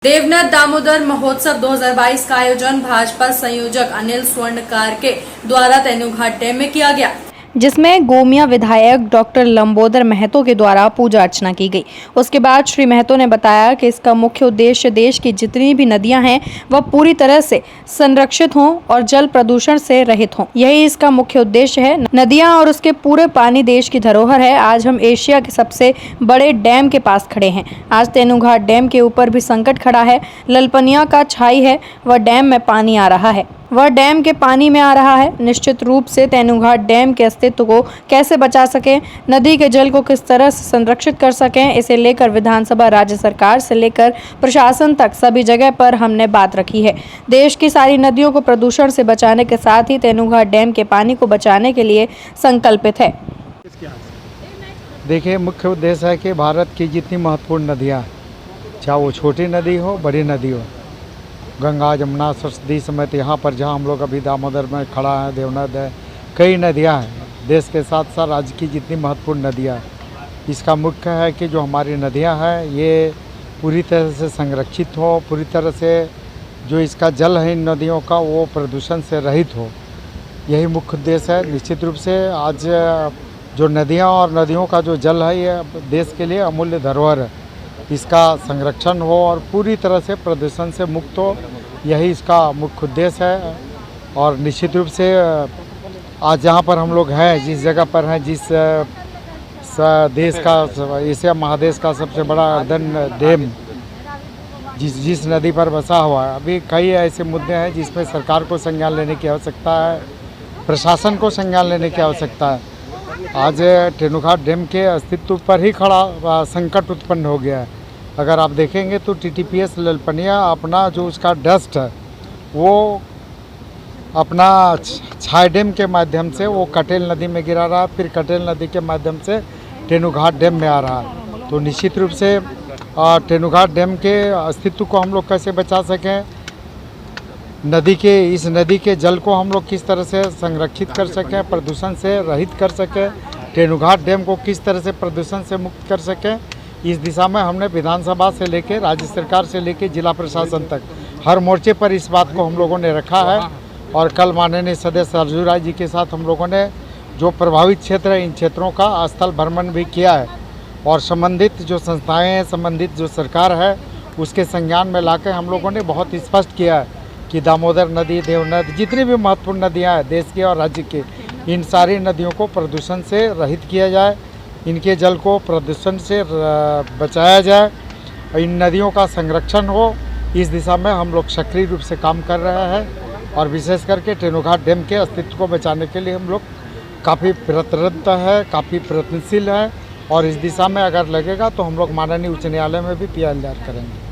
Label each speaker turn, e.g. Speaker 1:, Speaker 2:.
Speaker 1: देवनाथ दामोदर महोत्सव 2022 का आयोजन भाजपा संयोजक अनिल स्वर्णकार के द्वारा तेनुघाट डैम में किया गया, जिसमें गोमिया विधायक डॉक्टर लंबोदर महतो के द्वारा पूजा अर्चना की गई। उसके बाद श्री महतो ने बताया कि इसका मुख्य उद्देश्य देश की जितनी भी नदियां हैं वह पूरी तरह से संरक्षित हों और जल प्रदूषण से रहित हों। यही इसका मुख्य उद्देश्य है। नदियां और उसके पूरे पानी देश की धरोहर है। आज हम एशिया के सबसे बड़े डैम के पास खड़े हैं। आज तेनुघाट डैम के ऊपर भी संकट खड़ा है। ललपनिया का छाई है, वह डैम में पानी आ रहा है, वह डैम के पानी में आ रहा है। निश्चित रूप से तेनुघाट डैम के अस्तित्व को कैसे बचा सकें, नदी के जल को किस तरह से संरक्षित कर सकें, इसे लेकर विधानसभा, राज्य सरकार से लेकर प्रशासन तक सभी जगह पर हमने बात रखी है। देश की सारी नदियों को प्रदूषण से बचाने के साथ ही तेनुघाट डैम के पानी को बचाने के लिए संकल्पित है।
Speaker 2: देखिए, मुख्य उद्देश्य है कि भारत की जितनी महत्वपूर्ण नदियाँ, चाहे वो छोटी नदी हो, बड़ी नदी हो, गंगा, जमुना, सरस्वती समेत यहाँ पर जहाँ हम लोग अभी दामोदर में खड़ा है, देवनाथ है, कई नदियाँ हैं। देश के साथ साथ राज्य की जितनी महत्वपूर्ण नदियाँ हैं, इसका मुख्य है कि जो हमारी नदियाँ हैं ये पूरी तरह से संरक्षित हो, पूरी तरह से जो इसका जल है इन नदियों का वो प्रदूषण से रहित हो। यही मुख्य उद्देश्य है। निश्चित रूप से आज जो नदियाँ और नदियों का जो जल है ये देश के लिए अमूल्य धरोहर है। इसका संरक्षण हो और पूरी तरह से प्रदूषण से मुक्त हो, यही इसका मुख्य उद्देश्य है। और निश्चित रूप से आज जहाँ पर हम लोग हैं, जिस जगह पर हैं, जिस देश का, एशिया महादेश का सबसे बड़ा अर्धन डैम जिस नदी पर बसा हुआ है, अभी कई ऐसे मुद्दे हैं जिसमें सरकार को संज्ञान लेने की आवश्यकता है, प्रशासन को संज्ञान लेने की आवश्यकता है। आज तेनुघाट डैम के अस्तित्व पर ही खड़ा संकट उत्पन्न हो गया है। अगर आप देखेंगे तो टीटीपीएस ललपनिया अपना जो उसका डस्ट है वो अपना छाई डैम के माध्यम से वो कटेल नदी में गिरा रहा है, फिर कटेल नदी के माध्यम से तेनुघाट डैम में आ रहा है। तो निश्चित रूप से तेनुघाट डैम के अस्तित्व को हम लोग कैसे बचा सकें, इस नदी के जल को हम लोग किस तरह से संरक्षित कर सकें, प्रदूषण से रहित कर सकें, तेनुघाट डैम को किस तरह से प्रदूषण से मुक्त कर सकें, इस दिशा में हमने विधानसभा से लेकर राज्य सरकार से लेकर जिला प्रशासन तक हर मोर्चे पर इस बात को हम लोगों ने रखा है। और कल माननीय सदस्य अर्जुन राय जी के साथ हम लोगों ने जो प्रभावित क्षेत्र है इन क्षेत्रों का स्थल भ्रमण भी किया है और संबंधित जो संस्थाएं हैं, संबंधित जो सरकार है उसके संज्ञान में लाकर हम लोगों ने बहुत स्पष्ट किया है कि दामोदर नदी, देवनाथ, जितनी भी महत्वपूर्ण नदियाँ हैं देश की और राज्य की, इन सारी नदियों को प्रदूषण से रहित किया जाए, इनके जल को प्रदूषण से बचाया जाए, इन नदियों का संरक्षण हो। इस दिशा में हम लोग सक्रिय रूप से काम कर रहे हैं और विशेष करके तेनुघाट डैम के अस्तित्व को बचाने के लिए हम लोग काफ़ी प्रयत्नरत है, काफ़ी प्रयत्नशील है और इस दिशा में अगर लगेगा तो हम लोग माननीय उच्च न्यायालय में भी PIL दायर करेंगे।